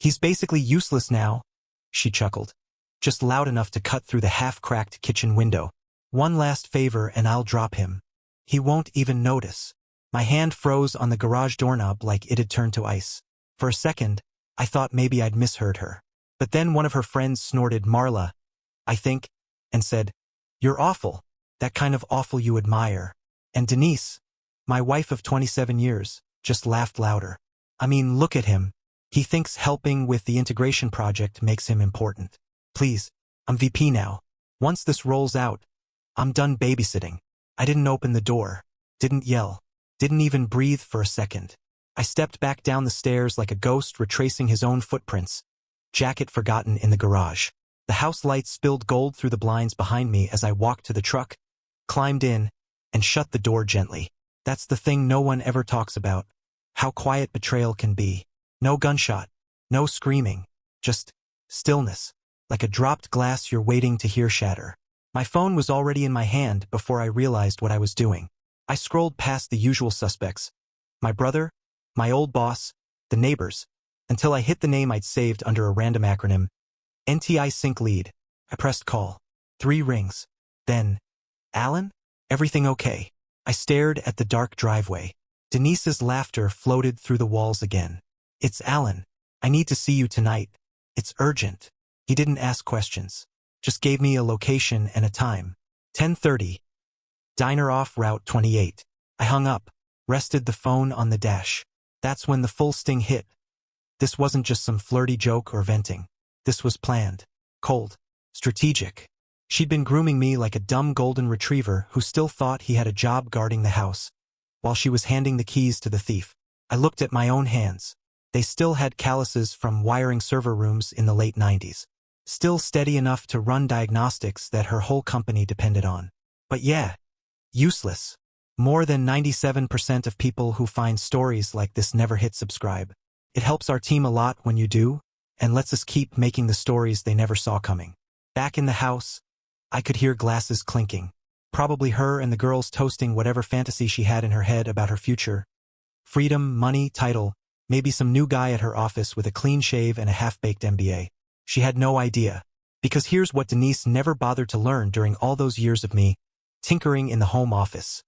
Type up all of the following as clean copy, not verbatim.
He's basically useless now, she chuckled. Just loud enough to cut through the half-cracked kitchen window. One last favor and I'll drop him. He won't even notice. My hand froze on the garage doorknob like it had turned to ice. For a second, I thought maybe I'd misheard her. But then one of her friends snorted Marla, I think, and said, "You're awful. That kind of awful you admire." And Denise, my wife of 27 years, just laughed louder. I mean, look at him. He thinks helping with the integration project makes him important. Please, I'm VP now. Once this rolls out, I'm done babysitting. I didn't open the door, didn't yell, didn't even breathe for a second. I stepped back down the stairs like a ghost retracing his own footprints. Jacket forgotten in the garage. The house lights spilled gold through the blinds behind me as I walked to the truck, climbed in, and shut the door gently. That's the thing no one ever talks about. How quiet betrayal can be. No gunshot, no screaming, just stillness, like a dropped glass you're waiting to hear shatter. My phone was already in my hand before I realized what I was doing. I scrolled past the usual suspects. My brother, my old boss, the neighbors, until I hit the name I'd saved under a random acronym. NTI Sync Lead. I pressed call. 3 rings. Then, Alan? Everything okay? I stared at the dark driveway. Denise's laughter floated through the walls again. It's Alan. I need to see you tonight. It's urgent. He didn't ask questions. Just gave me a location and a time. 10:30. Diner off Route 28. I hung up, rested the phone on the dash. That's when the full sting hit. This wasn't just some flirty joke or venting. This was planned, cold, strategic. She'd been grooming me like a dumb golden retriever who still thought he had a job guarding the house, while she was handing the keys to the thief. I looked at my own hands. They still had calluses from wiring server rooms in the late 90s. Still steady enough to run diagnostics that her whole company depended on. But yeah, useless. More than 97% of people who find stories like this never hit subscribe. It helps our team a lot when you do, and lets us keep making the stories they never saw coming. Back in the house, I could hear glasses clinking. Probably her and the girls toasting whatever fantasy she had in her head about her future. Freedom, money, title, maybe some new guy at her office with a clean shave and a half-baked MBA. She had no idea. Because here's what Denise never bothered to learn during all those years of me tinkering in the home office.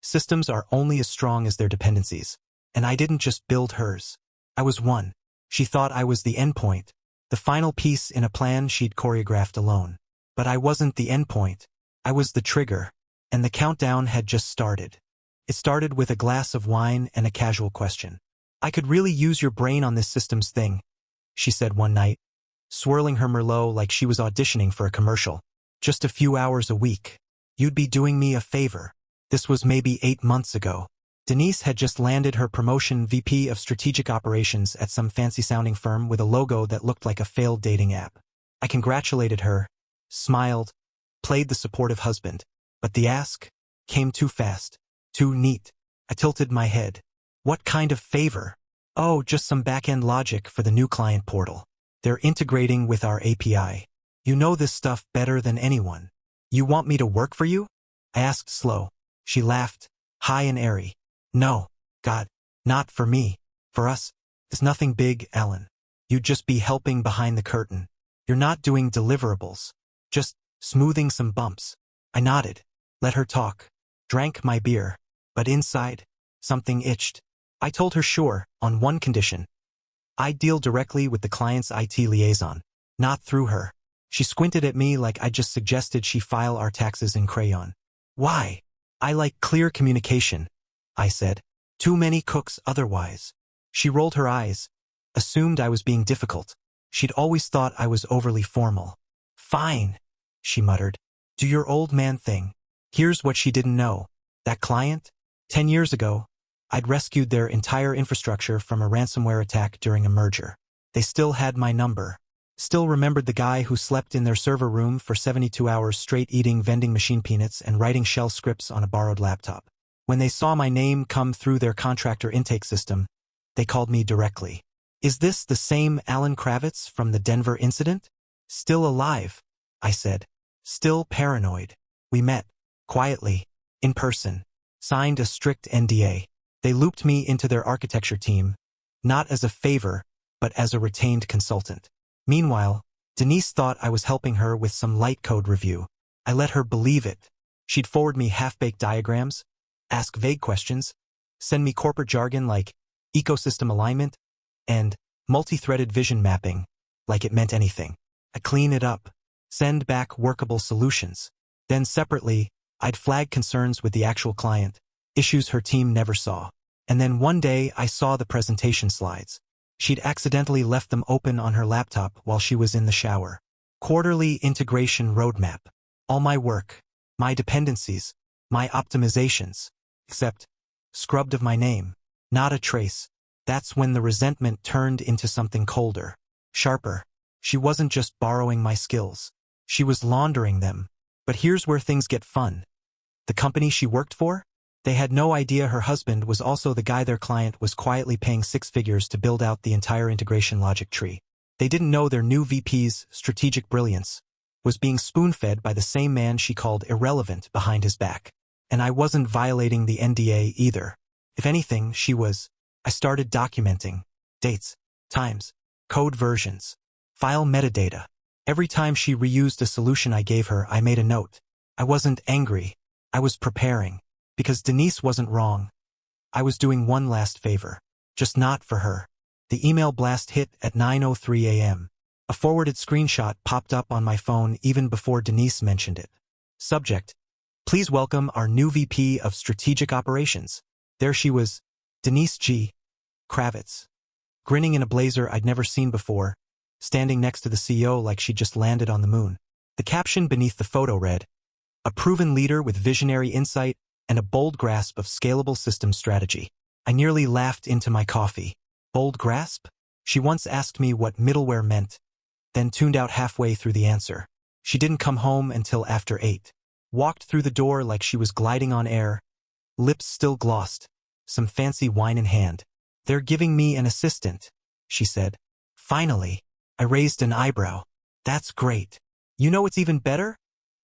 Systems are only as strong as their dependencies. And I didn't just build hers. I was one. She thought I was the endpoint, the final piece in a plan she'd choreographed alone. But I wasn't the endpoint. I was the trigger. And the countdown had just started. It started with a glass of wine and a casual question. "I could really use your brain on this systems thing," she said one night, swirling her Merlot like she was auditioning for a commercial. "Just a few hours a week. You'd be doing me a favor." This was maybe 8 months ago. Denise had just landed her promotion VP of Strategic Operations at some fancy-sounding firm with a logo that looked like a failed dating app. I congratulated her, smiled, played the supportive husband. But the ask came too fast, too neat. I tilted my head. "What kind of favor?" "Oh, just some back-end logic for the new client portal. They're integrating with our API. You know this stuff better than anyone. You want me to work for you?" I asked slow. She laughed, high and airy. "No, God, not for me. For us, it's nothing big, Alan. You'd just be helping behind the curtain. You're not doing deliverables. Just smoothing some bumps." I nodded, let her talk, drank my beer. But inside, something itched. I told her sure, on one condition. I'd deal directly with the client's IT liaison, not through her. She squinted at me like I just suggested she file our taxes in crayon. "Why?" "I like clear communication," I said. "Too many cooks otherwise." She rolled her eyes, assumed I was being difficult. She'd always thought I was overly formal. "Fine," she muttered. "Do your old man thing." Here's what she didn't know. That client? 10 years ago, I'd rescued their entire infrastructure from a ransomware attack during a merger. They still had my number. Still remembered the guy who slept in their server room for 72 hours straight eating vending machine peanuts and writing shell scripts on a borrowed laptop. When they saw my name come through their contractor intake system, they called me directly. "Is this the same Alan Kravitz from the Denver incident?" "Still alive," I said. "Still paranoid." We met, quietly, in person, signed a strict NDA. They looped me into their architecture team, not as a favor, but as a retained consultant. Meanwhile, Denise thought I was helping her with some light code review. I let her believe it. She'd forward me half-baked diagrams, ask vague questions, send me corporate jargon like ecosystem alignment and multi-threaded vision mapping, like it meant anything. I clean it up, send back workable solutions. Then separately, I'd flag concerns with the actual client, issues her team never saw. And then one day I saw the presentation slides. She'd accidentally left them open on her laptop while she was in the shower. Quarterly integration roadmap. All my work, my dependencies, my optimizations, except scrubbed of my name. Not a trace. That's when the resentment turned into something colder, sharper. She wasn't just borrowing my skills. She was laundering them. But here's where things get fun. The company she worked for? They had no idea her husband was also the guy their client was quietly paying 6 figures to build out the entire integration logic tree. They didn't know their new VP's strategic brilliance was being spoon-fed by the same man she called irrelevant behind his back. And I wasn't violating the NDA either. If anything, she was. I started documenting dates, times, code versions, file metadata. Every time she reused a solution I gave her, I made a note. I wasn't angry. I was preparing. Because Denise wasn't wrong. I was doing one last favor. Just not for her. The email blast hit at 9:03 a.m. A forwarded screenshot popped up on my phone even before Denise mentioned it. Subject: please welcome our new VP of Strategic Operations. There she was, Denise G. Kravitz, grinning in a blazer I'd never seen before, standing next to the CEO like she'd just landed on the moon. The caption beneath the photo read, "A proven leader with visionary insight and a bold grasp of scalable systems strategy." I nearly laughed into my coffee. Bold grasp? She once asked me what middleware meant, then tuned out halfway through the answer. She didn't come home until after 8. Walked through the door like she was gliding on air, lips still glossed, some fancy wine in hand. "They're giving me an assistant," she said. Finally. I raised an eyebrow. "That's great. You know what's even better?"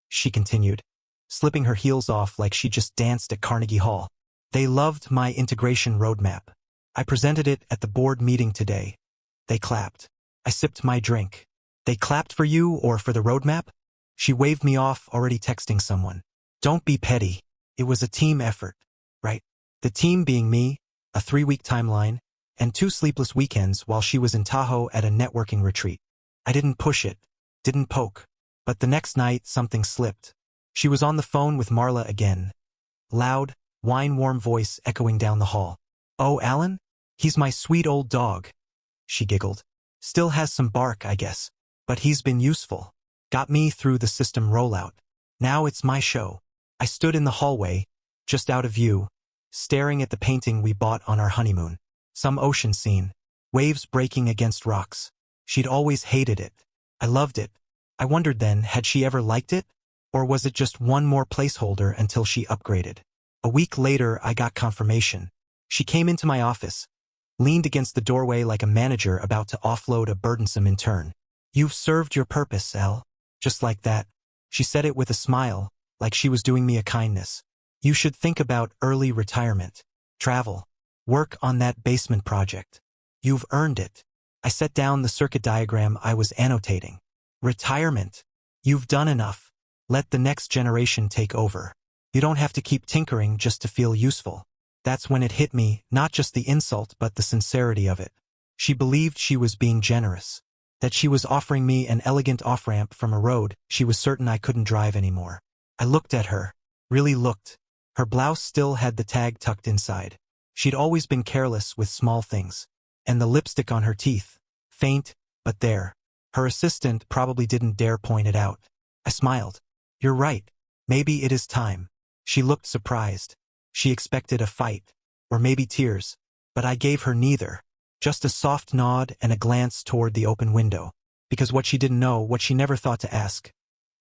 she continued, slipping her heels off like she just danced at Carnegie Hall. "They loved my integration roadmap. I presented it at the board meeting today. They clapped." I sipped my drink. "They clapped for you or for the roadmap?" She waved me off, already texting someone. "Don't be petty. It was a team effort, right?" The team being me, a 3-week timeline, and 2 sleepless weekends while she was in Tahoe at a networking retreat. I didn't push it, didn't poke. But the next night, something slipped. She was on the phone with Marla again. Loud, wine-warm voice echoing down the hall. "Oh, Alan? He's my sweet old dog," she giggled. "Still has some bark, I guess. But he's been useful. Got me through the system rollout. Now it's my show." I stood in the hallway, just out of view, staring at the painting we bought on our honeymoon. Some ocean scene. Waves breaking against rocks. She'd always hated it. I loved it. I wondered then, had she ever liked it? Or was it just one more placeholder until she upgraded? A week later, I got confirmation. She came into my office, leaned against the doorway like a manager about to offload a burdensome intern. "You've served your purpose, Elle." Just like that. She said it with a smile, like she was doing me a kindness. "You should think about early retirement. Travel. Work on that basement project. You've earned it." I set down the circuit diagram I was annotating. "Retirement. You've done enough. Let the next generation take over. You don't have to keep tinkering just to feel useful." That's when it hit me, not just the insult but the sincerity of it. She believed she was being generous. That she was offering me an elegant off-ramp from a road she was certain I couldn't drive anymore. I looked at her. Really looked. Her blouse still had the tag tucked inside. She'd always been careless with small things. And the lipstick on her teeth. Faint, but there. Her assistant probably didn't dare point it out. I smiled. "You're right. Maybe it is time." She looked surprised. She expected a fight. Or maybe tears. But I gave her neither. Just a soft nod and a glance toward the open window. Because what she didn't know, what she never thought to ask,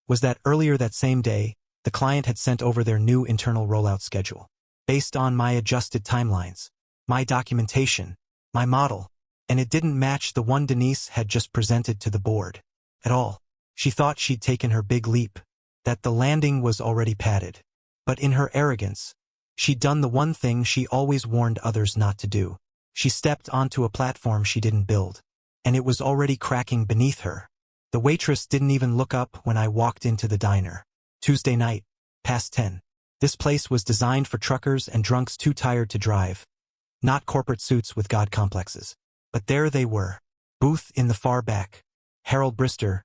was that earlier that same day, the client had sent over their new internal rollout schedule. Based on my adjusted timelines, my documentation, my model, and it didn't match the one Denise had just presented to the board. At all. She thought she'd taken her big leap, that the landing was already padded. But in her arrogance, she'd done the one thing she always warned others not to do. She stepped onto a platform she didn't build. and it was already cracking beneath her. The waitress didn't even look up when I walked into the diner. Tuesday night, past 10. This place was designed for truckers and drunks too tired to drive. Not corporate suits with god complexes. But there they were. Booth in the far back. Harold Brister,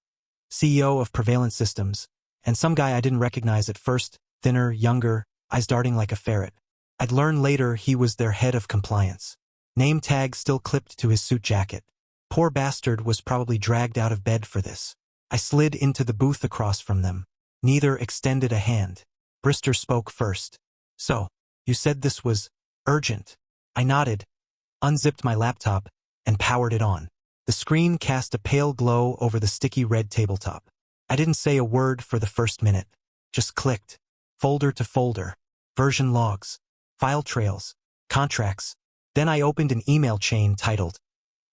CEO of Prevalent Systems, and some guy I didn't recognize at first, thinner, younger, eyes darting like a ferret. I'd learn later he was their head of compliance. Name tag still clipped to his suit jacket. Poor bastard was probably dragged out of bed for this. I slid into the booth across from them. Neither extended a hand. Brister spoke first. So, you said this was urgent. I nodded, unzipped my laptop, and powered it on. The screen cast a pale glow over the sticky red tabletop. I didn't say a word for the first minute. Just clicked. Folder to folder. Version logs. File trails. Contracts. Then I opened an email chain titled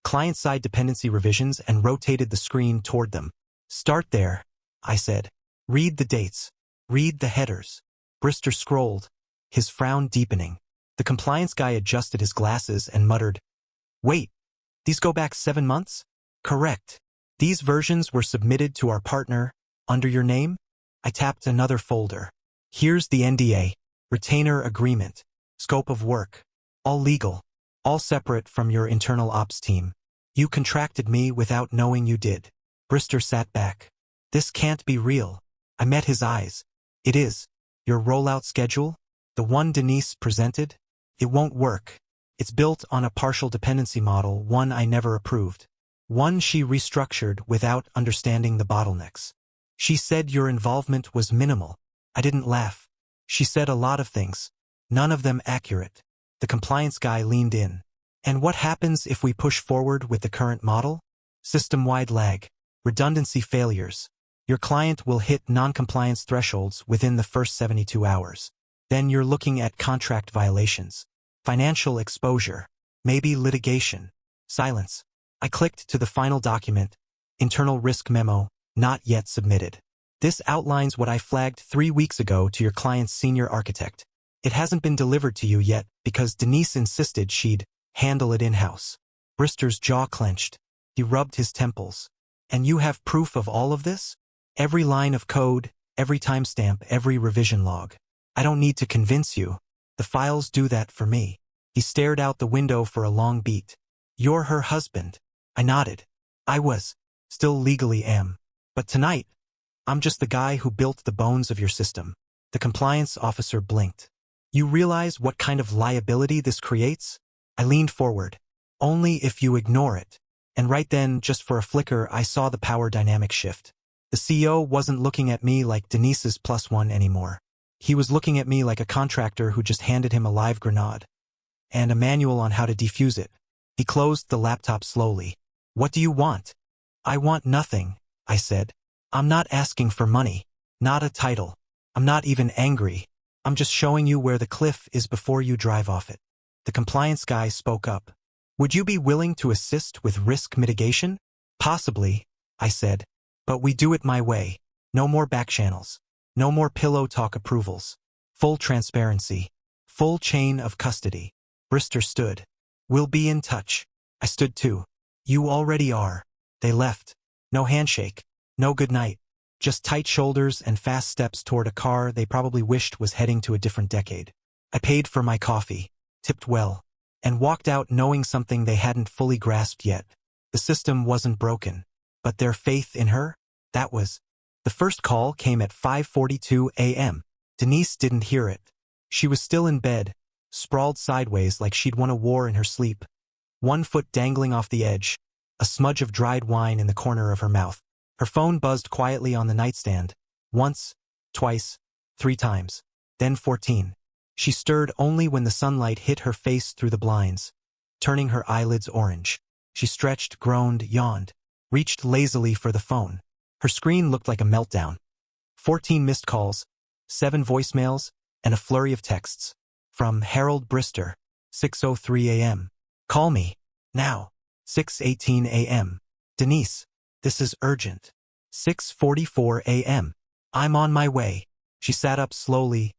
Client-Side Dependency Revisions and rotated the screen toward them. Start there, I said. Read the dates. Read the headers. Brister scrolled, his frown deepening. The compliance guy adjusted his glasses and muttered, Wait, these go back 7 months? Correct. These versions were submitted to our partner, under your name? I tapped another folder. Here's the NDA, retainer agreement, scope of work. All legal. All separate from your internal ops team. You contracted me without knowing you did. Brister sat back. This can't be real. I met his eyes. It is. Your rollout schedule? The one Denise presented? It won't work. It's built on a partial dependency model, one I never approved. One she restructured without understanding the bottlenecks. She said your involvement was minimal. I didn't laugh. She said a lot of things. None of them accurate. The compliance guy leaned in. And what happens if we push forward with the current model? System-wide lag. Redundancy failures. Your client will hit non-compliance thresholds within the first 72 hours. Then you're looking at contract violations. Financial exposure. Maybe litigation. Silence. I clicked to the final document. Internal risk memo, not yet submitted. This outlines what I flagged 3 weeks ago to your client's senior architect. It hasn't been delivered to you yet because Denise insisted she'd handle it in-house. Brister's jaw clenched. He rubbed his temples. And you have proof of all of this? Every line of code, every timestamp, every revision log. I don't need to convince you. The files do that for me. He stared out the window for a long beat. You're her husband. I nodded. I was. Still legally am. But tonight, I'm just the guy who built the bones of your system. The compliance officer blinked. You realize what kind of liability this creates? I leaned forward. Only if you ignore it. And right then, just for a flicker, I saw the power dynamic shift. The CEO wasn't looking at me like Denise's +1 anymore. He was looking at me like a contractor who just handed him a live grenade. And a manual on how to defuse it. He closed the laptop slowly. What do you want? I want nothing, I said. I'm not asking for money. Not a title. I'm not even angry. I'm just showing you where the cliff is before you drive off it. The compliance guy spoke up. Would you be willing to assist with risk mitigation? Possibly, I said. But we do it my way. No more back channels. No more pillow talk approvals. Full transparency. Full chain of custody. Brister stood. We'll be in touch. I stood too. You already are. They left. No handshake. No goodnight. Just tight shoulders and fast steps toward a car they probably wished was heading to a different decade. I paid for my coffee, tipped well, and walked out knowing something they hadn't fully grasped yet. The system wasn't broken, but their faith in her? That was. The first call came at 5:42 a.m. Denise didn't hear it. She was still in bed, sprawled sideways like she'd won a war in her sleep. One foot dangling off the edge, a smudge of dried wine in the corner of her mouth. Her phone buzzed quietly on the nightstand. Once, twice, 3 times. Then 14. She stirred only when the sunlight hit her face through the blinds, turning her eyelids orange. She stretched, groaned, yawned, reached lazily for the phone. Her screen looked like a meltdown. 14 missed calls, 7 voicemails, and a flurry of texts. From Harold Brister, 6:03 a.m. Call me. Now. 6:18 a.m. Denise. This is urgent. 6:44 a.m. I'm on my way. She sat up slowly,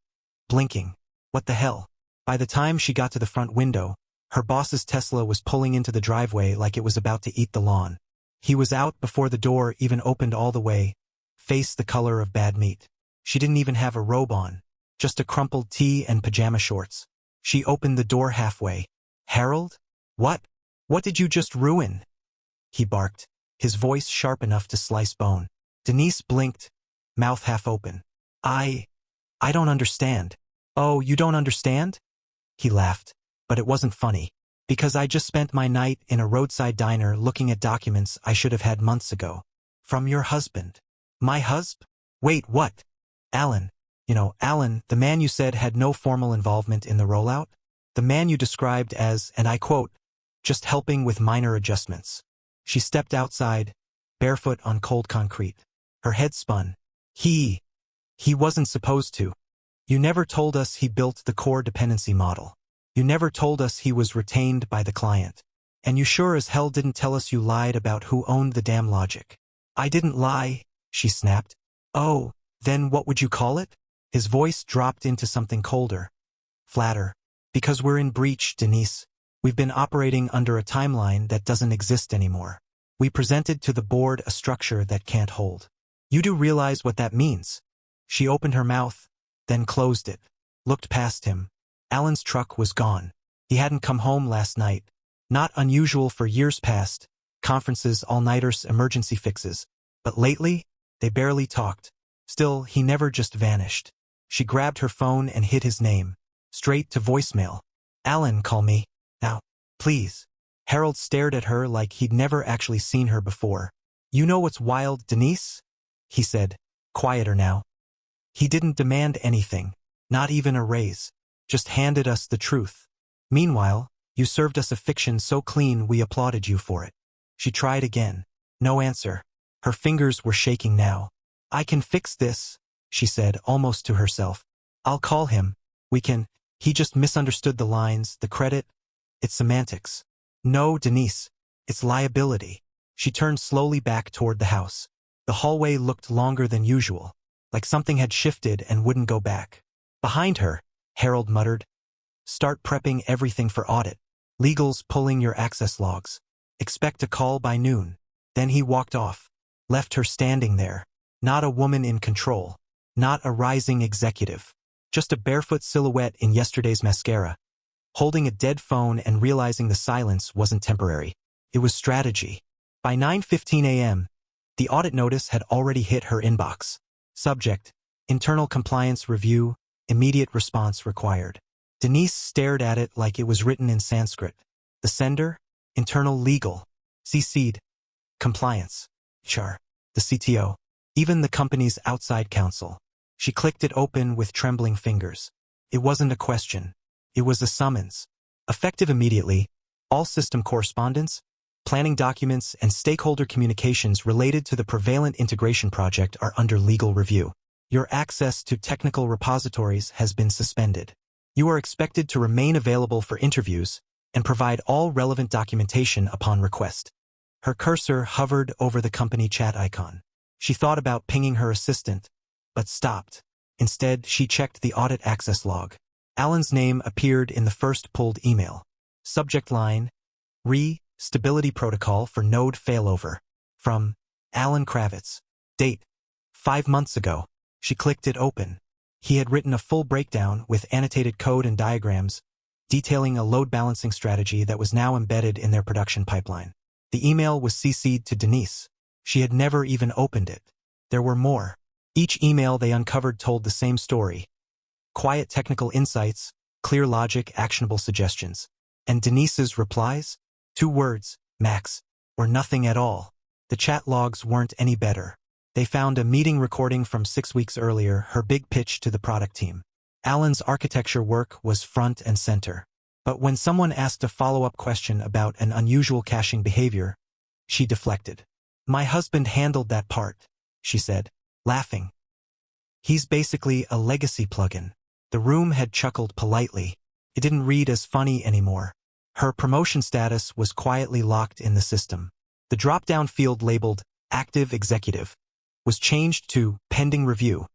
blinking. What the hell? By the time she got to the front window, Her boss's Tesla was pulling into the driveway like it was about to eat the lawn. He was out before the door even opened all the way, face the color of bad meat. She didn't even have a robe on, just a crumpled tee and pajama shorts. She opened the door halfway. "Harold? What? What did you just ruin?" He barked, his voice sharp enough to slice bone. Denise blinked, mouth half open. I don't understand." "Oh, you don't understand?" He laughed, but it wasn't funny. "Because I just spent my night in a roadside diner looking at documents I should have had months ago. From your husband." "My husband? Wait, what?" "Alan. You know, Alan, the man you said had no formal involvement in the rollout? The man you described as, and I quote, just helping with minor adjustments." She stepped outside, barefoot on cold concrete. Her head spun. He wasn't supposed to. You never told us he built the core dependency model. You never told us he was retained by the client. And you sure as hell didn't tell us you lied about who owned the damn logic." "I didn't lie," she snapped. "Oh, then what would you call it?" His voice dropped into something colder, flatter. "Because we're in breach, Denise. We've been operating under a timeline that doesn't exist anymore. We presented to the board a structure that can't hold. You do realize what that means?" She opened her mouth, then closed it, looked past him. Alan's truck was gone. He hadn't come home last night. Not unusual for years past, conferences, all-nighters, emergency fixes. But lately, they barely talked. Still, he never just vanished. She grabbed her phone and hit his name. Straight to voicemail. "Alan, call me. Now, please." Harold stared at her like he'd never actually seen her before. "You know what's wild, Denise?" he said, quieter now. "He didn't demand anything, not even a raise, just handed us the truth. Meanwhile, you served us a fiction so clean we applauded you for it." She tried again. No answer. Her fingers were shaking now. "I can fix this," she said, almost to herself. "I'll call him. We can." He just misunderstood the lines, the credit. It's semantics. "No, Denise. It's liability." She turned slowly back toward the house. The hallway looked longer than usual, like something had shifted and wouldn't go back. Behind her, Harold muttered, "Start prepping everything for audit. Legal's pulling your access logs. Expect a call by noon." Then he walked off, left her standing there. Not a woman in control. Not a rising executive. Just a barefoot silhouette in yesterday's mascara. Holding a dead phone and realizing the silence wasn't temporary. It was strategy. By 9:15 a.m., the audit notice had already hit her inbox. Subject: Internal Compliance Review, immediate response required. Denise stared at it like it was written in Sanskrit. The sender? Internal Legal. CC'd. Compliance. HR. The CTO. Even the company's outside counsel. She clicked it open with trembling fingers. It wasn't a question. It was a summons. Effective immediately, all system correspondence, planning documents, and stakeholder communications related to the Prevalent Integration Project are under legal review. Your access to technical repositories has been suspended. You are expected to remain available for interviews and provide all relevant documentation upon request. Her cursor hovered over the company chat icon. She thought about pinging her assistant, but stopped. Instead, she checked the audit access log. Alan's name appeared in the first pulled email. Subject line: Stability Protocol for Node Failover. From Alan Kravitz. Date: 5 months ago. She clicked it open. He had written a full breakdown with annotated code and diagrams, detailing a load balancing strategy that was now embedded in their production pipeline. The email was CC'd to Denise. She had never even opened it. There were more. Each email they uncovered told the same story. Quiet technical insights, clear logic, actionable suggestions. And Denise's replies? 2 words, max, or nothing at all. The chat logs weren't any better. They found a meeting recording from 6 weeks earlier, her big pitch to the product team. Alan's architecture work was front and center. But when someone asked a follow-up question about an unusual caching behavior, she deflected. "My husband handled that part," she said, laughing. "He's basically a legacy plugin." The room had chuckled politely. It didn't read as funny anymore. Her promotion status was quietly locked in the system. The drop-down field labeled Active Executive was changed to Pending Review.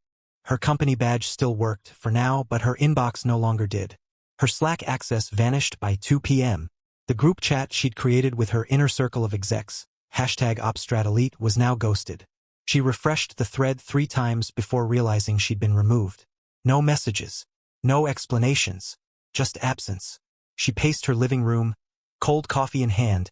Her company badge still worked for now, but her inbox no longer did. Her Slack access vanished by 2 p.m. The group chat she'd created with her inner circle of execs, #OpStratElite, was now ghosted. She refreshed the thread 3 times before realizing she'd been removed. No messages. No explanations. Just absence. She paced her living room, cold coffee in hand,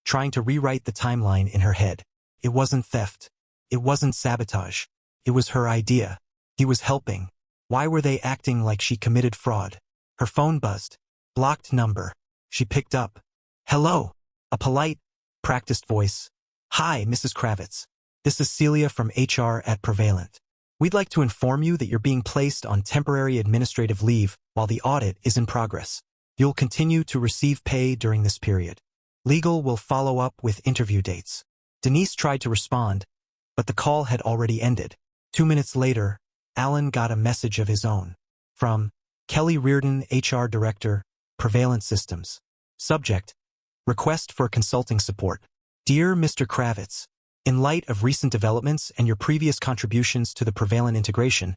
trying to rewrite the timeline in her head. It wasn't theft. It wasn't sabotage. It was her idea. He was helping. Why were they acting like she committed fraud? Her phone buzzed. Blocked number. She picked up. Hello. A polite, practiced voice. Hi, Mrs. Kravitz. This is Celia from HR at Prevalent. We'd like to inform you that you're being placed on temporary administrative leave while the audit is in progress. You'll continue to receive pay during this period. Legal will follow up with interview dates. Denise tried to respond, but the call had already ended. 2 minutes later, Alan got a message of his own. From Kelly Reardon, HR Director, Prevalent Systems. Subject: Request for consulting support. Dear Mr. Kravitz, in light of recent developments and your previous contributions to the Prevalent integration,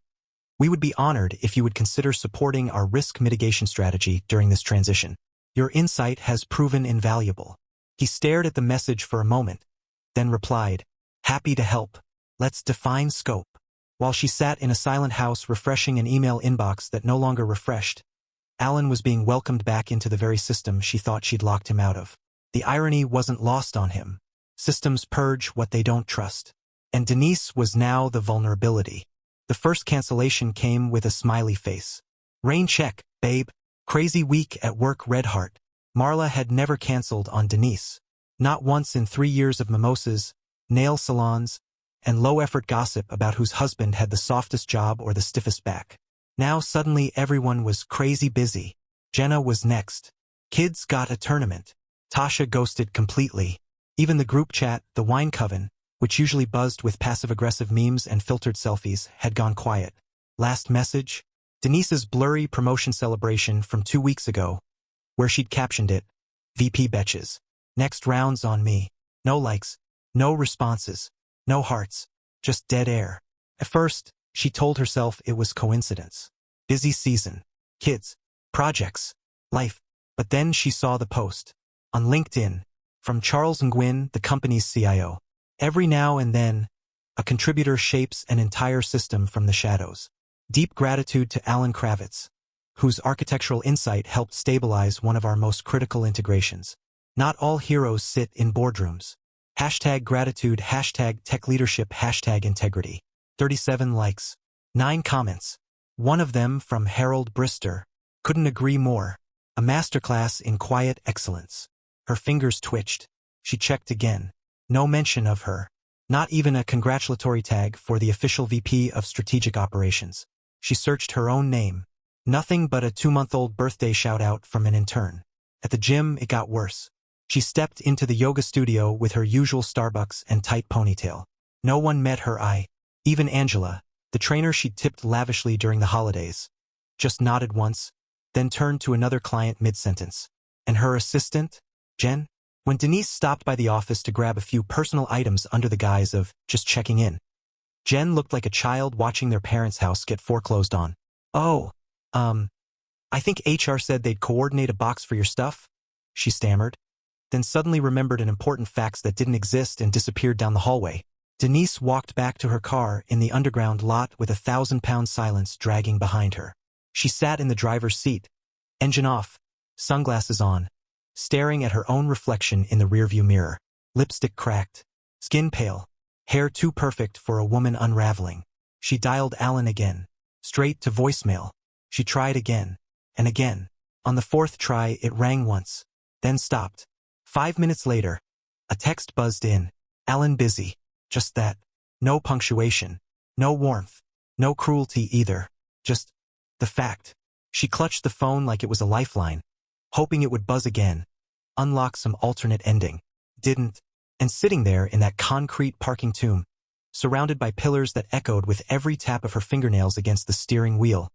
we would be honored if you would consider supporting our risk mitigation strategy during this transition. Your insight has proven invaluable. He stared at the message for a moment, then replied, Happy to help. Let's define scope. While she sat in a silent house refreshing an email inbox that no longer refreshed, Alan was being welcomed back into the very system she thought she'd locked him out of. The irony wasn't lost on him. Systems purge what they don't trust. And Denise was now the vulnerability. The first cancellation came with a smiley face. Rain check, babe. Crazy week at work, red heart. Marla had never canceled on Denise. Not once in 3 years of mimosas, nail salons, and low-effort gossip about whose husband had the softest job or the stiffest back. Now suddenly everyone was crazy busy. Jenna was next. Kids got a tournament. Tasha ghosted completely. Even the group chat, the wine coven, which usually buzzed with passive-aggressive memes and filtered selfies, had gone quiet. Last message? Denise's blurry promotion celebration from 2 weeks ago, where she'd captioned it, VP Betches. Next round's on me. No likes. No responses. No hearts. Just dead air. At first, she told herself it was coincidence. Busy season. Kids. Projects. Life. But then she saw the post. On LinkedIn. From Charles Nguyen, the company's CIO. Every now and then, a contributor shapes an entire system from the shadows. Deep gratitude to Alan Kravitz, whose architectural insight helped stabilize one of our most critical integrations. Not all heroes sit in boardrooms. #gratitude, #techleadership, #integrity. 37 likes. 9 comments. One of them from Harold Brister. Couldn't agree more. A masterclass in quiet excellence. Her fingers twitched. She checked again. No mention of her. Not even a congratulatory tag for the official VP of Strategic Operations. She searched her own name. Nothing but a 2-month-old birthday shout-out from an intern. At the gym, it got worse. She stepped into the yoga studio with her usual Starbucks and tight ponytail. No one met her eye. Even Angela, the trainer she'd tipped lavishly during the holidays, just nodded once, then turned to another client mid-sentence. And her assistant, Jen? When Denise stopped by the office to grab a few personal items under the guise of just checking in, Jen looked like a child watching their parents' house get foreclosed on. Oh, I think HR said they'd coordinate a box for your stuff, she stammered, then suddenly remembered an important fax that didn't exist and disappeared down the hallway. Denise walked back to her car in the underground lot with 1,000-pound silence dragging behind her. She sat in the driver's seat, engine off, sunglasses on, staring at her own reflection in the rearview mirror. Lipstick cracked, skin pale, hair too perfect for a woman unraveling. She dialed Alan again, straight to voicemail. She tried again, and again. On the 4th try, it rang once, then stopped. 5 minutes later, a text buzzed in. Alan busy. Just that. No punctuation. No warmth. No cruelty either. Just the fact. She clutched the phone like it was a lifeline, hoping it would buzz again, unlock some alternate ending. Didn't. And sitting there in that concrete parking tomb, surrounded by pillars that echoed with every tap of her fingernails against the steering wheel,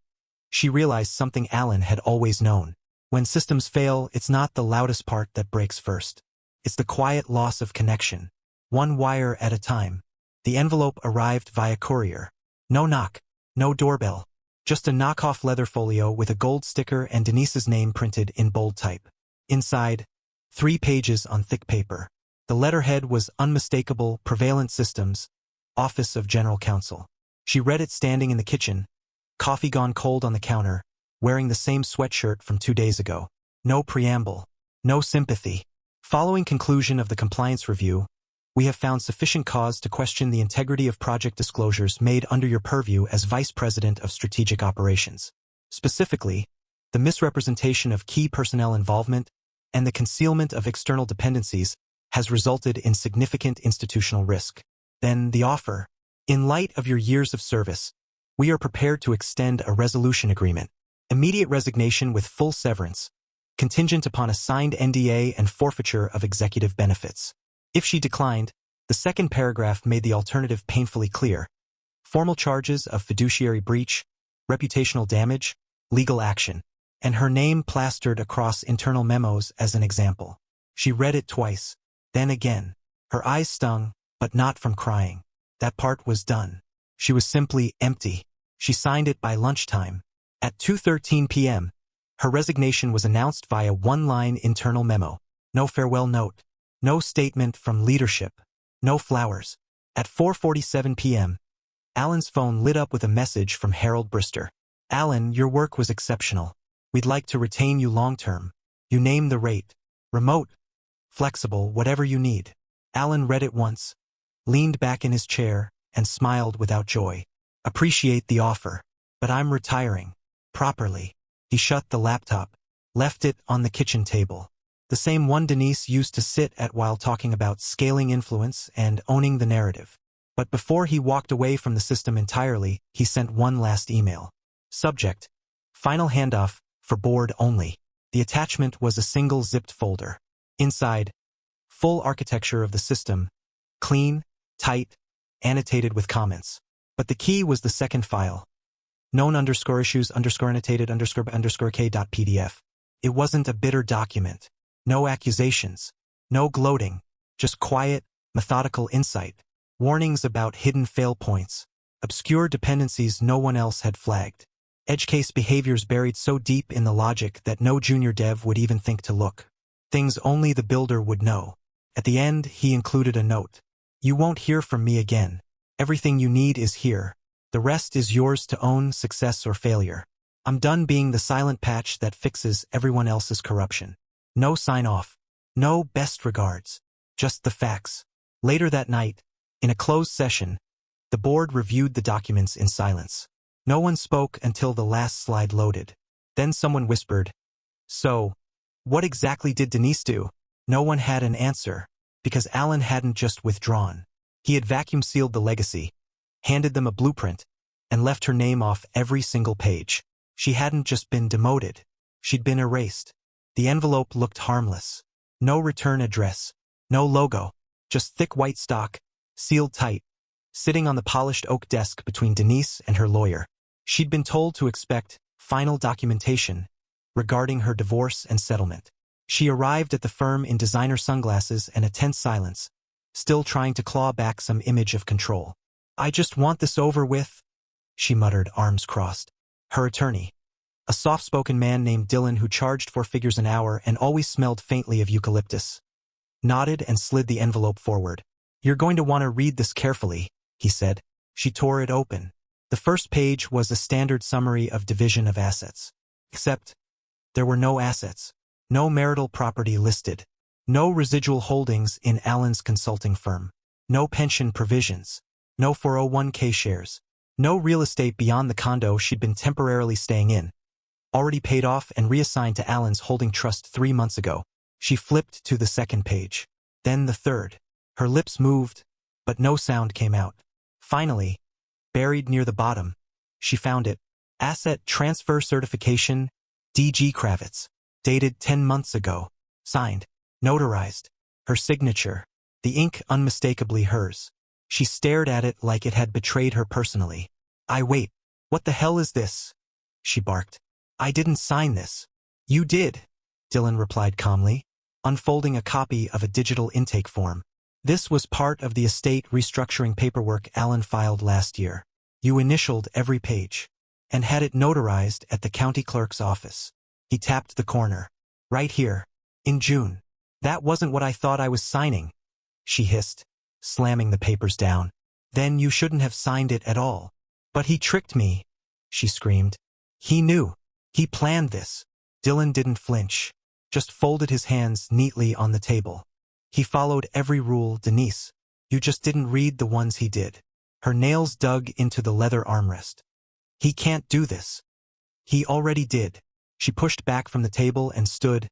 she realized something Alan had always known. When systems fail, it's not the loudest part that breaks first. It's the quiet loss of connection. One wire at a time. The envelope arrived via courier. No knock. No doorbell. Just a knockoff leather folio with a gold sticker and Denise's name printed in bold type. Inside, 3 pages on thick paper. The letterhead was unmistakable: Prevalent Systems, Office of General Counsel. She read it standing in the kitchen, coffee gone cold on the counter, wearing the same sweatshirt from 2 days ago. No preamble. No sympathy. Following conclusion of the compliance review, we have found sufficient cause to question the integrity of project disclosures made under your purview as Vice President of Strategic Operations. Specifically, the misrepresentation of key personnel involvement and the concealment of external dependencies has resulted in significant institutional risk. Then the offer. In light of your years of service, we are prepared to extend a resolution agreement. Immediate resignation with full severance, contingent upon a signed NDA and forfeiture of executive benefits. If she declined, the second paragraph made the alternative painfully clear. Formal charges of fiduciary breach, reputational damage, legal action, and her name plastered across internal memos as an example. She read it twice, then again. Her eyes stung, but not from crying. That part was done. She was simply empty. She signed it by lunchtime. At 2:13 p.m., her resignation was announced via one-line internal memo. No farewell note. No statement from leadership. No flowers. At 4:47 p.m., Alan's phone lit up with a message from Harold Brister. Alan, your work was exceptional. We'd like to retain you long-term. You name the rate. Remote. Flexible, whatever you need. Alan read it once, leaned back in his chair, and smiled without joy. Appreciate the offer, but I'm retiring. Properly. He shut the laptop, left it on the kitchen table. The same one Denise used to sit at while talking about scaling influence and owning the narrative. But before he walked away from the system entirely, he sent one last email. Subject: Final handoff, for board only. The attachment was a single zipped folder. Inside, full architecture of the system, clean, tight, annotated with comments. But the key was the second file. Known_issues_annotated_k.pdf. It wasn't a bitter document. No accusations. No gloating. Just quiet, methodical insight. Warnings about hidden fail points. Obscure dependencies no one else had flagged. Edge case behaviors buried so deep in the logic that no junior dev would even think to look. Things only the builder would know. At the end, he included a note. You won't hear from me again. Everything you need is here. The rest is yours to own, success or failure. I'm done being the silent patch that fixes everyone else's corruption. No sign-off. No best regards. Just the facts. Later that night, in a closed session, the board reviewed the documents in silence. No one spoke until the last slide loaded. Then someone whispered, "So, what exactly did Denise do?" No one had an answer, because Alan hadn't just withdrawn. He had vacuum-sealed the legacy, handed them a blueprint, and left her name off every single page. She hadn't just been demoted. She'd been erased. The envelope looked harmless. No return address. No logo. Just thick white stock, sealed tight, sitting on the polished oak desk between Denise and her lawyer. She'd been told to expect final documentation regarding her divorce and settlement. She arrived at the firm in designer sunglasses and a tense silence, still trying to claw back some image of control. "I just want this over with," she muttered, arms crossed. Her attorney, a soft-spoken man named Dylan who charged 4 figures an hour and always smelled faintly of eucalyptus, nodded and slid the envelope forward. "You're going to want to read this carefully," he said. She tore it open. The first page was a standard summary of division of assets. Except, there were no assets. No marital property listed. No residual holdings in Alan's consulting firm. No pension provisions. No 401k shares. No real estate beyond the condo she'd been temporarily staying in, already paid off and reassigned to Alan's holding trust 3 months ago. She flipped to the second page. Then the third. Her lips moved, but no sound came out. Finally, buried near the bottom, she found it. Asset Transfer Certification, D.G. Kravitz. Dated 10 months ago. Signed. Notarized. Her signature. The ink unmistakably hers. She stared at it like it had betrayed her personally. Wait. What the hell is this?" she barked. "I didn't sign this." "You did," Dylan replied calmly, unfolding a copy of a digital intake form. "This was part of the estate restructuring paperwork Alan filed last year. You initialed every page and had it notarized at the county clerk's office." He tapped the corner. "Right here. In June." That wasn't what I thought I was signing, she hissed, slamming the papers down. Then you shouldn't have signed it at all. But he tricked me, she screamed. He knew. He planned this. Dylan didn't flinch, just folded his hands neatly on the table. He followed every rule, Denise. You just didn't read the ones he did. Her nails dug into the leather armrest. He can't do this. He already did. She pushed back from the table and stood,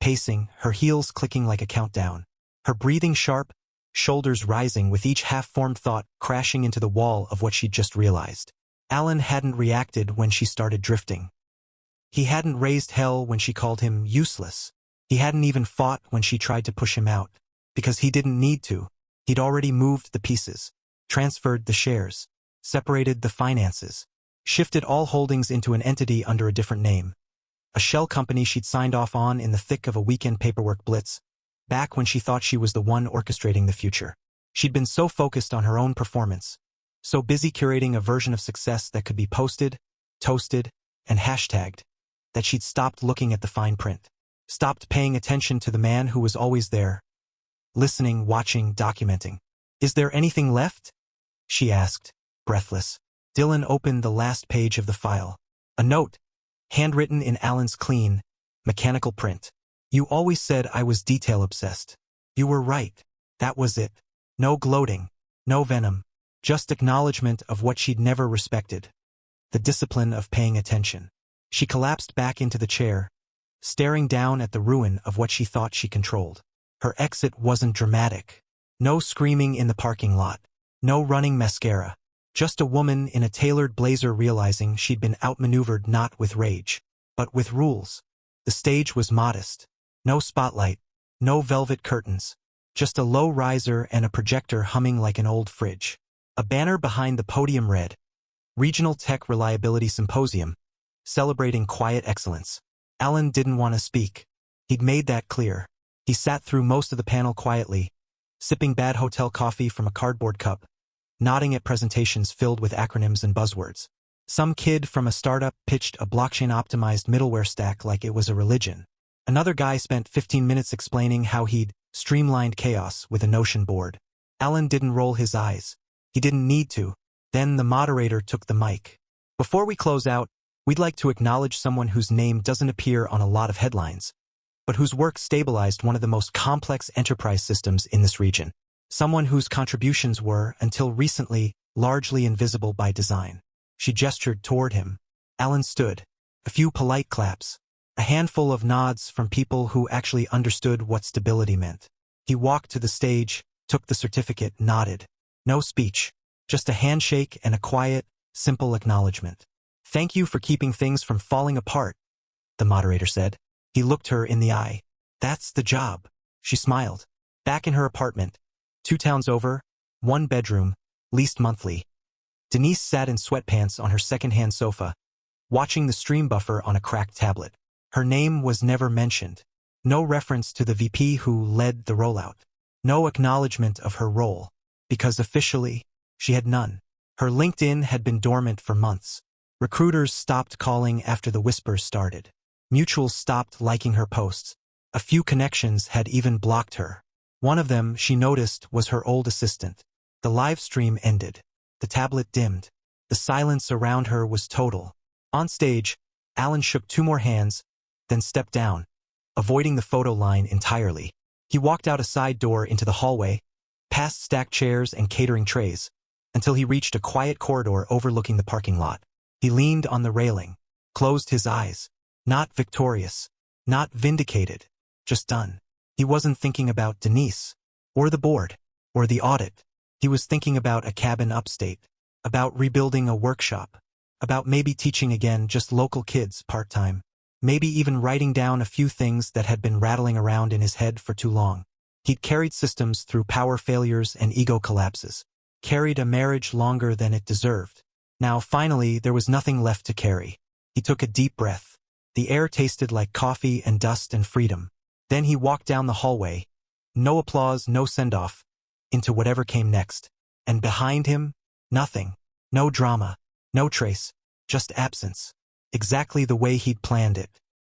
pacing, her heels clicking like a countdown. Her breathing sharp, shoulders rising with each half-formed thought crashing into the wall of what she'd just realized. Alan hadn't reacted when she started drifting. He hadn't raised hell when she called him useless. He hadn't even fought when she tried to push him out. Because he didn't need to. He'd already moved the pieces, transferred the shares, separated the finances, shifted all holdings into an entity under a different name. A shell company she'd signed off on in the thick of a weekend paperwork blitz, back when she thought she was the one orchestrating the future. She'd been so focused on her own performance, so busy curating a version of success that could be posted, toasted, and hashtagged, that she'd stopped looking at the fine print, stopped paying attention to the man who was always there, listening, watching, documenting. Is there anything left? She asked, breathless. Dylan opened the last page of the file. A note, handwritten in Alan's clean, mechanical print. You always said I was detail-obsessed. You were right. That was it. No gloating, no venom, just acknowledgement of what she'd never respected. The discipline of paying attention. She collapsed back into the chair, staring down at the ruin of what she thought she controlled. Her exit wasn't dramatic. No screaming in the parking lot. No running mascara. Just a woman in a tailored blazer realizing she'd been outmaneuvered not with rage, but with rules. The stage was modest. No spotlight. No velvet curtains. Just a low riser and a projector humming like an old fridge. A banner behind the podium read, Regional Tech Reliability Symposium, celebrating quiet excellence. Alan didn't want to speak. He'd made that clear. He sat through most of the panel quietly, sipping bad hotel coffee from a cardboard cup, nodding at presentations filled with acronyms and buzzwords. Some kid from a startup pitched a blockchain-optimized middleware stack like it was a religion. Another guy spent 15 minutes explaining how he'd streamlined chaos with a Notion board. Alan didn't roll his eyes. He didn't need to. Then the moderator took the mic. Before we close out, we'd like to acknowledge someone whose name doesn't appear on a lot of headlines, but whose work stabilized one of the most complex enterprise systems in this region. Someone whose contributions were, until recently, largely invisible by design. She gestured toward him. Alan stood. A few polite claps. A handful of nods from people who actually understood what stability meant. He walked to the stage, took the certificate, nodded. No speech. Just a handshake and a quiet, simple acknowledgement. Thank you for keeping things from falling apart, the moderator said. He looked her in the eye. That's the job. She smiled. Back in her apartment, 2 towns over, 1 bedroom, leased monthly. Denise sat in sweatpants on her second-hand sofa, watching the stream buffer on a cracked tablet. Her name was never mentioned. No reference to the VP who led the rollout. No acknowledgement of her role. Because officially, she had none. Her LinkedIn had been dormant for months. Recruiters stopped calling after the whispers started. Mutuals stopped liking her posts. A few connections had even blocked her. One of them, she noticed, was her old assistant. The live stream ended. The tablet dimmed. The silence around her was total. On stage, Alan shook 2 more hands, then stepped down, avoiding the photo line entirely. He walked out a side door into the hallway, past stacked chairs and catering trays, until he reached a quiet corridor overlooking the parking lot. He leaned on the railing, closed his eyes. Not victorious, not vindicated, just done. He wasn't thinking about Denise, or the board, or the audit. He was thinking about a cabin upstate, about rebuilding a workshop, about maybe teaching again just local kids part-time, maybe even writing down a few things that had been rattling around in his head for too long. He'd carried systems through power failures and ego collapses, carried a marriage longer than it deserved. Now, finally, there was nothing left to carry. He took a deep breath. The air tasted like coffee and dust and freedom. Then he walked down the hallway. No applause, no send-off. Into whatever came next. And behind him, nothing. No drama. No trace. Just absence. Exactly the way he'd planned it.